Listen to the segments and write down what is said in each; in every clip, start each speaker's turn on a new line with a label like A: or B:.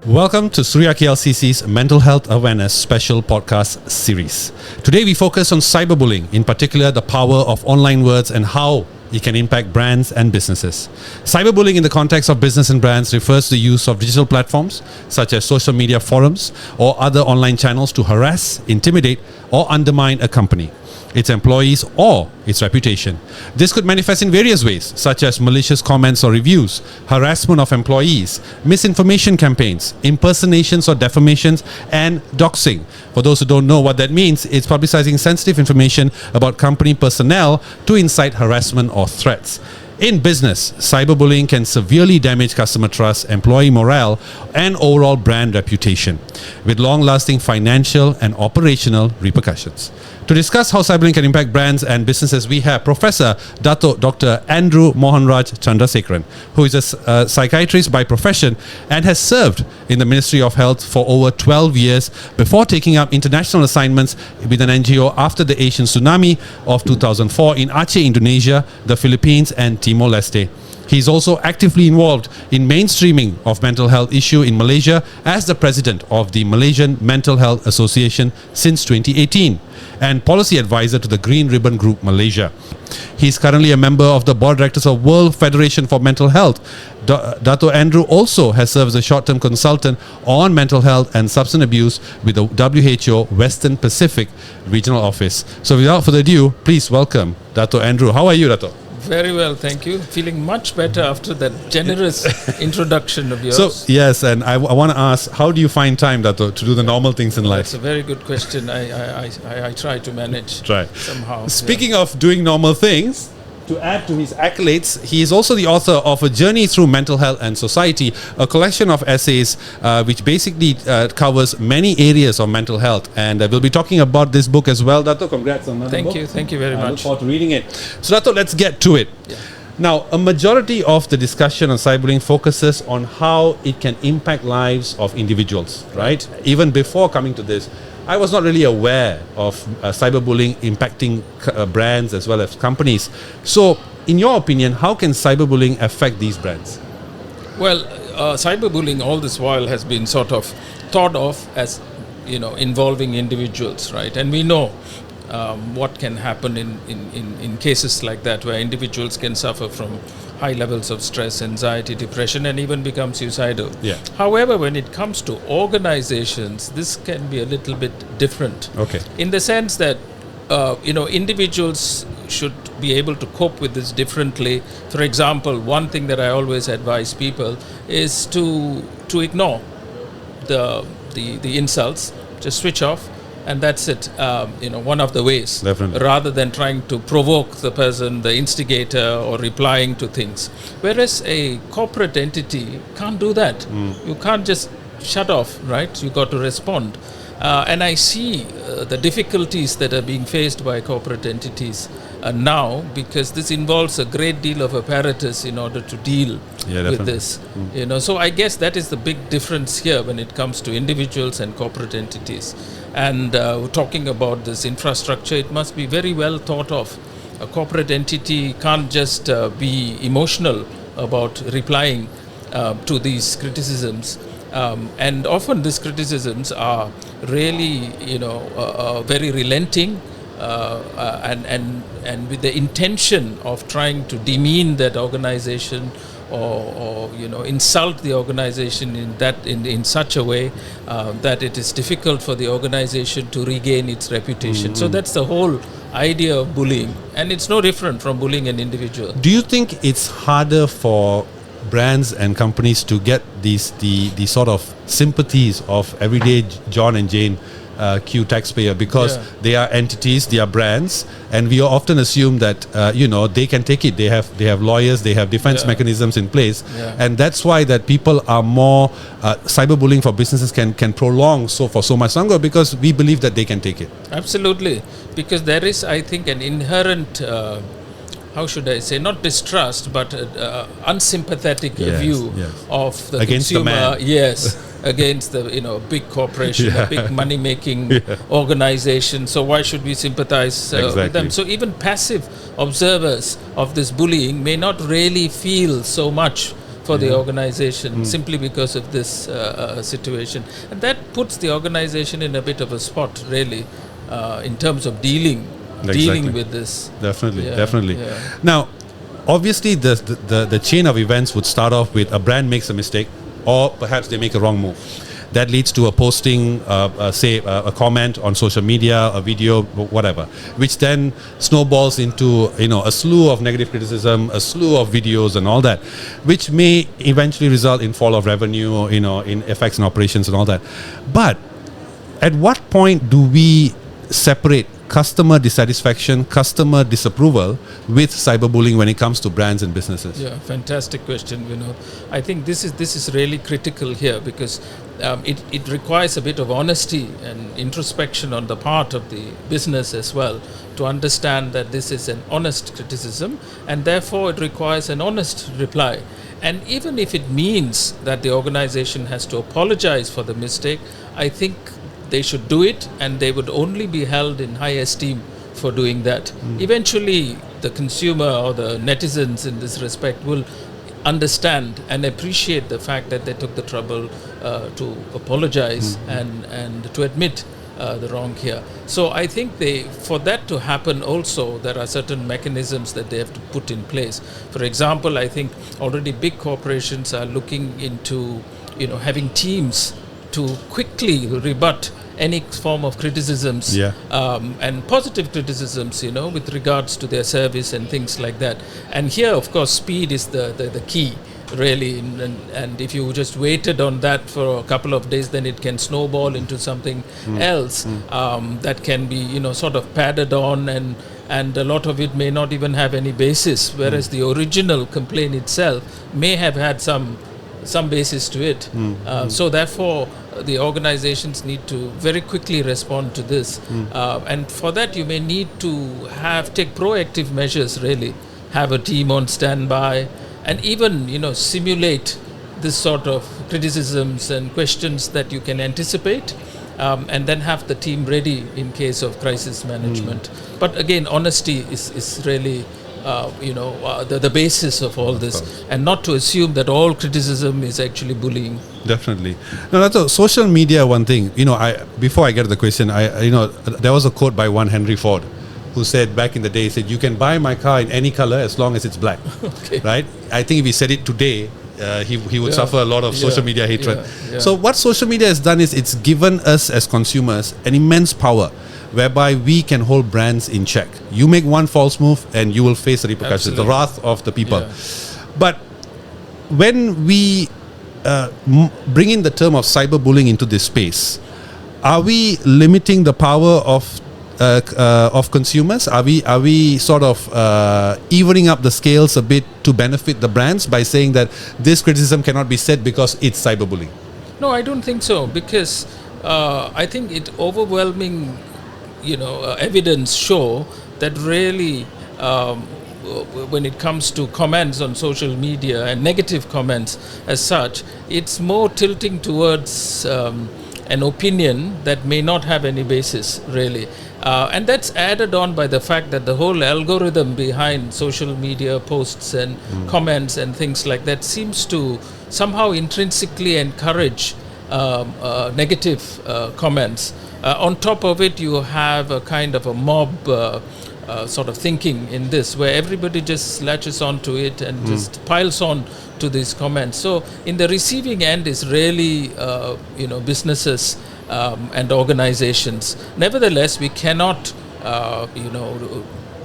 A: Welcome to Suria KLCC's Mental Health Awareness Special Podcast Series. Today we focus on cyberbullying, in particular the power of online words and how it can impact brands and businesses. Cyberbullying in the context of business and brands refers to the use of digital platforms such as social media forums or other online channels to harass, intimidate or undermine a company, its employees or its reputation. This could manifest in various ways, such as malicious comments or reviews, harassment of employees, misinformation campaigns, impersonations or defamations, and doxing. For those who don't know what that means, it's publicizing sensitive information about company personnel to incite harassment or threats. In business, cyberbullying can severely damage customer trust, employee morale, and overall brand reputation, with long-lasting financial and operational repercussions. To discuss how cyberbullying can impact brands and businesses, we have Professor Dato Dr. Andrew Mohanraj Chandrasekaran, who is a psychiatrist by profession and has served in the Ministry of Health for over 12 years before taking up international assignments with an NGO after the Asian tsunami of 2004 in Aceh, Indonesia, the Philippines, and Timor-Leste. He is also actively involved in mainstreaming of mental health issue in Malaysia as the president of the Malaysian Mental Health Association since 2018 and policy advisor to the Green Ribbon Group Malaysia. He is currently a member of the board of directors of World Federation for Mental Health. Dato Andrew also has served as a short-term consultant on mental health and substance abuse with the WHO Western Pacific Regional Office. So without further ado, please welcome Dato Andrew. How are you, Dato?
B: Very well, thank you. Feeling much better after that generous introduction of yours.
A: So, yes, and I want to ask, how do you find time, Dato, to do the normal things in life?
B: That's a very good question. I try to manage somehow.
A: Speaking of doing normal things, to add to his accolades, he is also the author of A Journey Through Mental Health and Society, a collection of essays which basically covers many areas of mental health. And we'll be talking about this book as well. Dato, congrats on another book.
B: Thank you very much.
A: I look forward to reading it. So Dato, let's get to it. Yeah. Now, a majority of the discussion on cyberbullying focuses on how it can impact lives of individuals, right? Even before coming to this, I was not really aware of cyberbullying impacting brands as well as companies. So, in your opinion, how can cyberbullying affect these brands?
B: Well, cyberbullying all this while has been sort of thought of as, involving individuals, right? And we know what can happen in cases like that, where individuals can suffer from high levels of stress, anxiety, depression, and even become suicidal.
A: Yeah.
B: However, when it comes to organizations, this can be a little bit different.
A: Okay.
B: In the sense that, individuals should be able to cope with this differently. For example, one thing that I always advise people is to ignore the insults, just switch off. And that's it, one of the ways.
A: Definitely.
B: Rather than trying to provoke the person, the instigator, or replying to things. Whereas a corporate entity can't do that. You can't just shut off, right? You got to respond. And I see the difficulties that are being faced by corporate entities now, because this involves a great deal of apparatus in order to deal with this. So I guess that is the big difference here when it comes to individuals and corporate entities. And talking about this infrastructure, it must be very well thought of. A corporate entity can't just be emotional about replying to these criticisms. And often these criticisms are really, very relenting and with the intention of trying to demean that organization or insult the organization in such a way that it is difficult for the organization to regain its reputation. So that's the whole idea of bullying, and it's no different from bullying an individual.
A: Do you think it's harder for brands and companies to get the sort of sympathies of everyday John and Jane Q taxpayer, because they are entities, they are brands, and we often assume that they can take it. They have lawyers, they have defense mechanisms in place, and that's why that people are more cyberbullying for businesses can prolong for so much longer, because we believe that they can take it.
B: Absolutely, because there is, I think, an inherent how should I say, not distrust, but unsympathetic view of the
A: against
B: consumer.
A: The man.
B: Against the big corporation, a big money-making organization. So why should we sympathize with them? So even passive observers of this bullying may not really feel so much for the organization simply because of this situation. And that puts the organization in a bit of a spot, really, in terms of dealing with this.
A: Definitely. Now, obviously, the chain of events would start off with a brand makes a mistake, or perhaps they make a wrong move. That leads to a posting, a comment on social media, a video, whatever, which then snowballs into a slew of negative criticism, a slew of videos, and all that, which may eventually result in fall of revenue, in effects and operations and all that. But at what point do we separate customer dissatisfaction, customer disapproval with cyberbullying when it comes to brands and businesses?
B: Yeah, fantastic question, Vinod. I think this is really critical here, because it requires a bit of honesty and introspection on the part of the business as well, to understand that this is an honest criticism, and therefore it requires an honest reply. And even if it means that the organization has to apologize for the mistake, I think they should do it, and they would only be held in high esteem for doing that. Eventually, the consumer or the netizens in this respect will understand and appreciate the fact that they took the trouble to apologize and to admit the wrong here. So I think for that to happen also, there are certain mechanisms that they have to put in place. For example, I think already big corporations are looking into having teams to quickly rebut any form of criticisms and positive criticisms, with regards to their service and things like that. And here, of course, speed is the key, really. And if you just waited on that for a couple of days, then it can snowball into something else that can be, sort of padded on, and a lot of it may not even have any basis, whereas the original complaint itself may have had some basis to it. So therefore, the organizations need to very quickly respond to this. And for that, you may need to take proactive measures, really. Have a team on standby, and even, simulate this sort of criticisms and questions that you can anticipate, and then have the team ready in case of crisis management. But again, honesty is really the basis of all this, and not to assume that all criticism is actually bullying.
A: Definitely. No, that's a social media. One thing, before I get to the question, there was a quote by one Henry Ford, who said back in the day, he said, "You can buy my car in any color as long as it's black."
B: Okay.
A: Right? I think if he said it today, he would suffer a lot of social media hatred. So what social media has done is it's given us as consumers an immense power, whereby we can hold brands in check. You make one false move and you will face the repercussions, the wrath of the people. But when we bring in the term of cyberbullying into this space, are we limiting the power of consumers? Are we sort of evening up the scales a bit to benefit the brands by saying that this criticism cannot be said because it's cyberbullying?
B: No, I don't think so, because I think overwhelming evidence show that really when it comes to comments on social media and negative comments as such, it's more tilting towards an opinion that may not have any basis, really. And that's added on by the fact that the whole algorithm behind social media posts and comments and things like that seems to somehow intrinsically encourage negative comments. On top of it, you have a kind of a mob sort of thinking in this, where everybody just latches onto it and just piles on to these comments. So in the receiving end is really businesses and organizations. Nevertheless, we cannot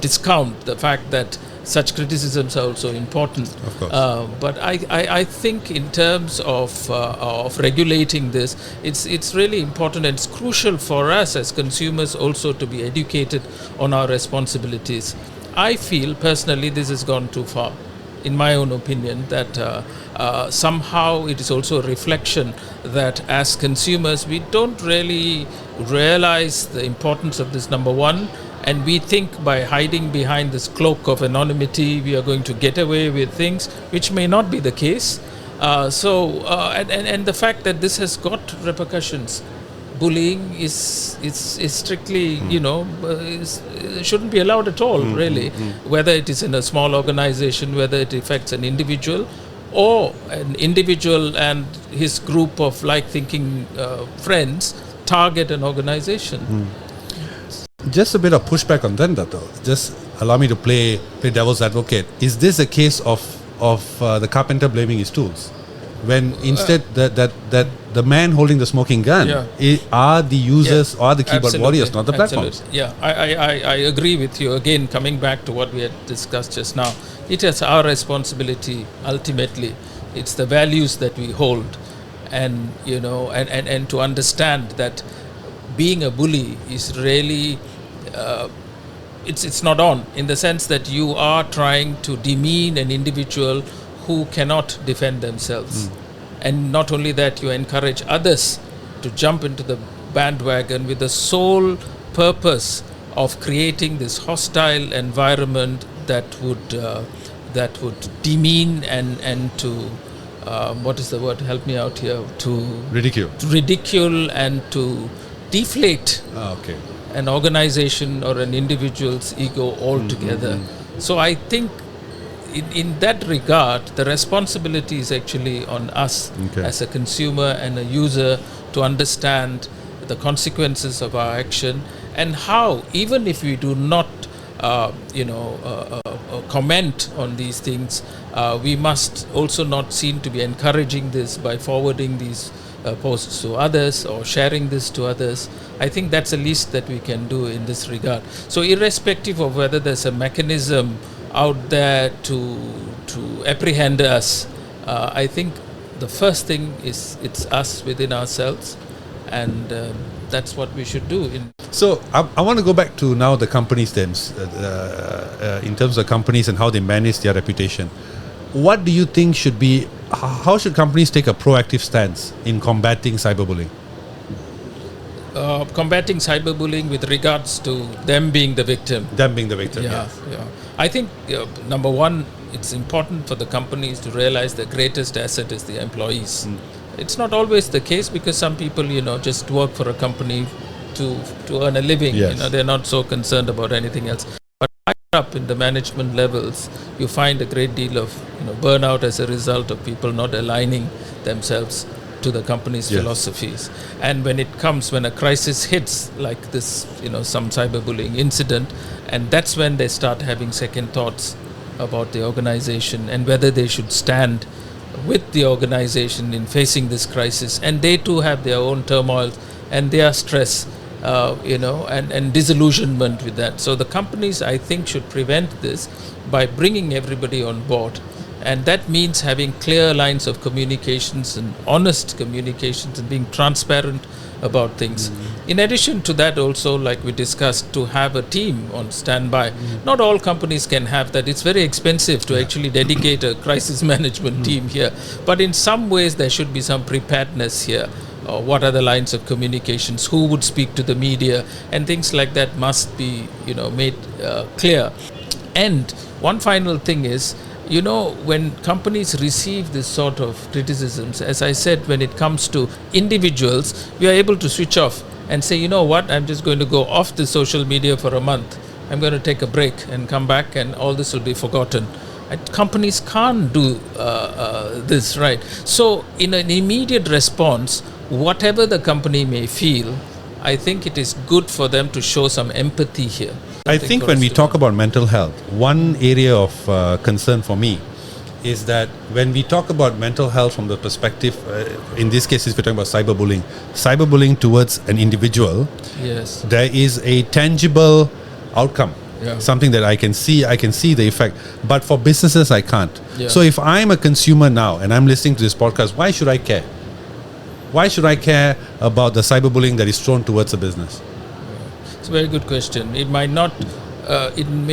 B: discount the fact that such criticisms are also important.
A: Of course.
B: But I think in terms of regulating this, it's really important, and it's crucial for us as consumers also to be educated on our responsibilities. I feel personally this has gone too far, in my own opinion, that somehow it is also a reflection that as consumers we don't really realize the importance of this, number one. And we think by hiding behind this cloak of anonymity, we are going to get away with things, which may not be the case. And the fact that this has got repercussions. Bullying is strictly, shouldn't be allowed at all, really. Whether it is in a small organization, whether it affects an individual, or an individual and his group of like-thinking friends target an organization.
A: Just a bit of pushback on that, Dato. Just allow me to play devil's advocate. Is this a case of the carpenter blaming his tools, when instead that the man holding the smoking gun are the users or the keyboard warriors, not the platforms?
B: Yeah, I agree with you. Again, coming back to what we had discussed just now, it is our responsibility ultimately. It's the values that we hold, and and to understand that being a bully is really it's not on, in the sense that you are trying to demean an individual who cannot defend themselves. And not only that, you encourage others to jump into the bandwagon with the sole purpose of creating this hostile environment that would demean and to what is the word? Help me out here. To ridicule and to deflate an organization or an individual's ego altogether. So I think in that regard, the responsibility is actually on us as a consumer and a user to understand the consequences of our action, and how, even if we do not comment on these things, we must also not seem to be encouraging this by forwarding these posts to others or sharing this to others. I think that's the least that we can do in this regard. So irrespective of whether there's a mechanism out there to apprehend us, I think the first thing is it's us within ourselves, and that's what we should do.
A: So I want to go back to now the companies then, in terms of companies and how they manage their reputation. What do you think should be, how should companies take a proactive stance in combating cyberbullying?
B: Combating cyberbullying with regards to them being the victim.
A: Yeah.
B: I think, number one, it's important for the companies to realize the greatest asset is the employees. It's not always the case, because some people, just work for a company to earn a living.
A: Yes.
B: They're not so concerned about anything else. But higher up in the management levels, you find a great deal of burnout as a result of people not aligning themselves to the company's philosophies. And when a crisis hits, like this, some cyberbullying incident, and that's when they start having second thoughts about the organization and whether they should stand with the organization in facing this crisis. And they too have their own turmoil and their stress, and disillusionment with that. So the companies, I think, should prevent this by bringing everybody on board. And that means having clear lines of communications and honest communications and being transparent about things. In addition to that, also, like we discussed, to have a team on standby. Not all companies can have that. It's very expensive to actually dedicate a crisis management team here. But in some ways, there should be some preparedness here. What are the lines of communications? Who would speak to the media? And things like that must be, made clear. And one final thing is, when companies receive this sort of criticisms, as I said, when it comes to individuals, we are able to switch off and say, you know what, I'm just going to go off the social media for a month. I'm going to take a break and come back, and all this will be forgotten. And companies can't do this, right? So in an immediate response, whatever the company may feel, I think it is good for them to show some empathy here.
A: I think when we talk about mental health, one area of concern for me is that when we talk about mental health from the perspective, in this case, if we're talking about cyberbullying towards an individual, there is a tangible outcome, something that I can see the effect. But for businesses, I can't. So if I'm a consumer now and I'm listening to this podcast, why should I care? Why should I care about the cyberbullying that is thrown towards a business?
B: It's a very good question. It may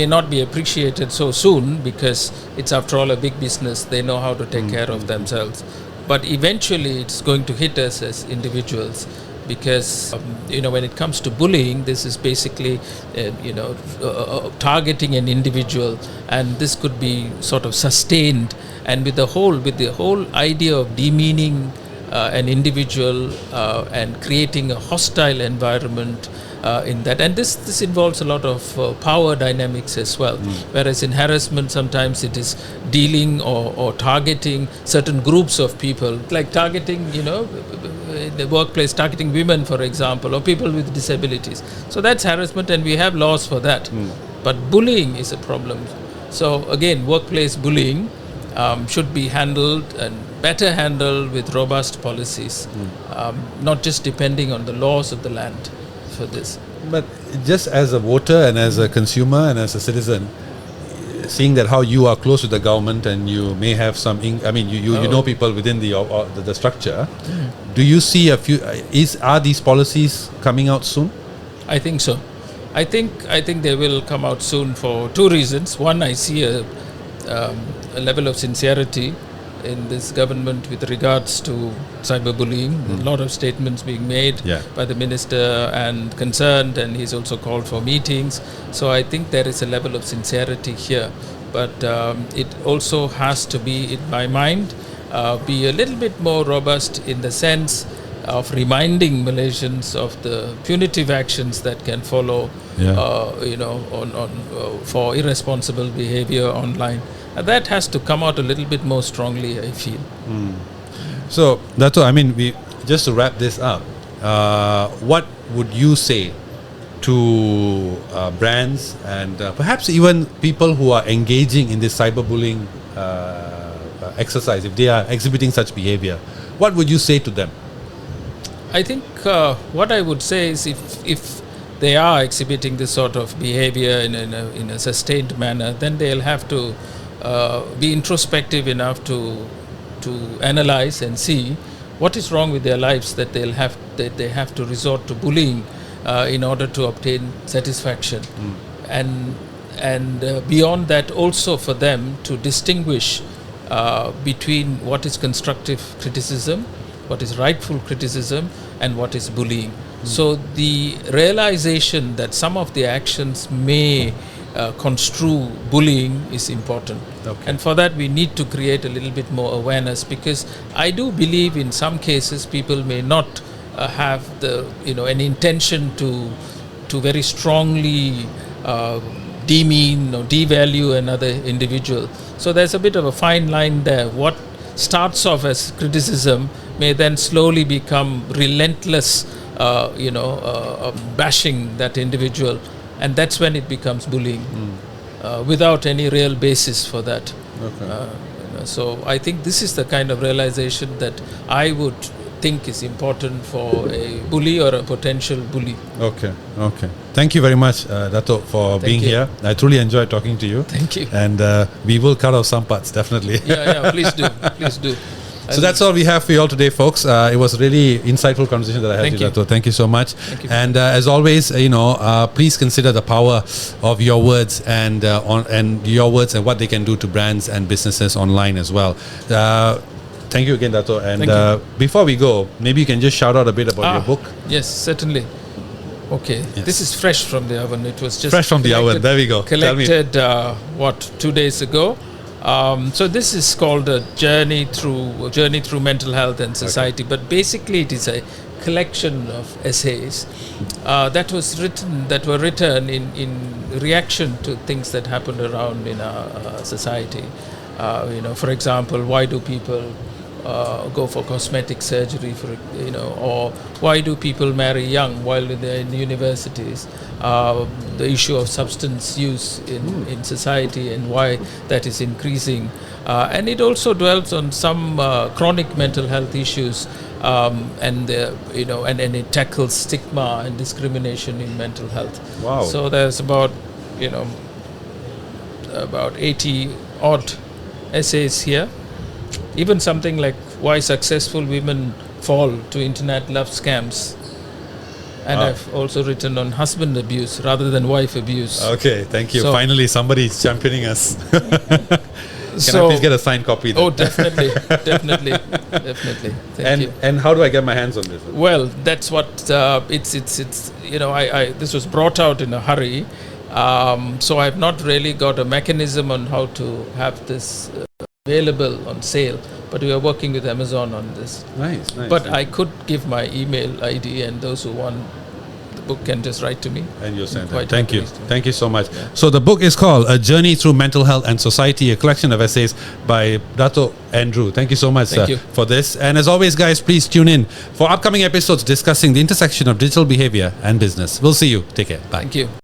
B: not be appreciated so soon, because it's, after all, a big business. They know how to take care of themselves. But eventually it's going to hit us as individuals, because when it comes to bullying, this is basically targeting an individual, and this could be sort of sustained, and with the whole idea of demeaning an individual and creating a hostile environment in that. And this involves a lot of power dynamics as well. Whereas in harassment, sometimes it is dealing or targeting certain groups of people, like targeting, in the workplace, targeting women, for example, or people with disabilities. So that's harassment, and we have laws for that. But bullying is a problem. So again, workplace bullying should be handled and better handled with robust policies, not just depending on the laws of the land for this.
A: But just as a voter and as a consumer and as a citizen, seeing that how you are close to the government and you may have some, you know people within the structure, do you see are these policies coming out soon?
B: I think so. I think they will come out soon for two reasons. One, I see a level of sincerity in this government with regards to cyberbullying. A lot of statements being made by the minister and concerned, and he's also called for meetings. So I think there is a level of sincerity here. But it also has to be, in my mind, be a little bit more robust in the sense of reminding Malaysians of the punitive actions that can follow, for irresponsible behavior online. And that has to come out a little bit more strongly, I feel.
A: So, Dato, just to wrap this up, what would you say to brands and perhaps even people who are engaging in this cyberbullying exercise, if they are exhibiting such behavior? What would you say to them?
B: I think what I would say is if they are exhibiting this sort of behavior in a sustained manner, then they'll have to be introspective enough to analyze and see what is wrong with their lives that they have to resort to bullying in order to obtain satisfaction. And beyond that, also for them to distinguish between what is constructive criticism, what is rightful criticism, and what is bullying. So the realization that some of the actions may construe bullying is important. And for that we need to create a little bit more awareness, because I do believe in some cases people may not have an intention to very strongly demean or devalue another individual. So there's a bit of a fine line there. What starts off as criticism may then slowly become relentless bashing that individual, and that's when it becomes bullying without any real basis for that. So I think this is the kind of realization that I would think is important for a bully or a potential bully. Okay.
A: Thank you very much, Dato, for being here. I truly enjoyed talking to you.
B: Thank you.
A: And we will cut off some parts, definitely.
B: Please do.
A: So that's all we have for you all today, folks. It was a really insightful conversation that I had with Dato. Thank you so much.
B: Thank you.
A: And as always, please consider the power of your words and what they can do to brands and businesses online as well. Thank you again, Dato. And before we go, maybe you can just shout out a bit about your book.
B: Yes, certainly. Okay, This is fresh from the oven. It was just
A: fresh from the oven. There we go.
B: Collected 2 days ago. So this is called a journey through mental health and society. But basically, it is a collection of essays that were written in reaction to things that happened around in our society. For example, why do people go for cosmetic surgery, or why do people marry young while they're in universities? The issue of substance use in society and why that is increasing. And it also dwells on some chronic mental health issues, and it tackles stigma and discrimination in mental health.
A: Wow.
B: So there's about 80 odd essays here. Even something like why successful women fall to internet love scams. And I've also written on husband abuse rather than wife abuse.
A: Okay, thank you. Finally, somebody is championing us. Can I please get a signed copy then?
B: Oh, definitely. Thank you.
A: And how do I get my hands on this?
B: Well, that's what it's this was brought out in a hurry. So I've not really got a mechanism on how to have this available on sale, but we are working with Amazon on this.
A: Nice.
B: But I could give my email ID, and those who want the book can just write to me.
A: And you'll send
B: Quite
A: that. Thank you.
B: happily.
A: Thank you so much. So the book is called A Journey Through Mental Health and Society, a collection of essays by Dato Andrew. Thank you so much,
B: Thank you.
A: for this. And as always, guys, please tune in for upcoming episodes discussing the intersection of digital behavior and business. We'll see you. Take care. Bye.
B: Thank you.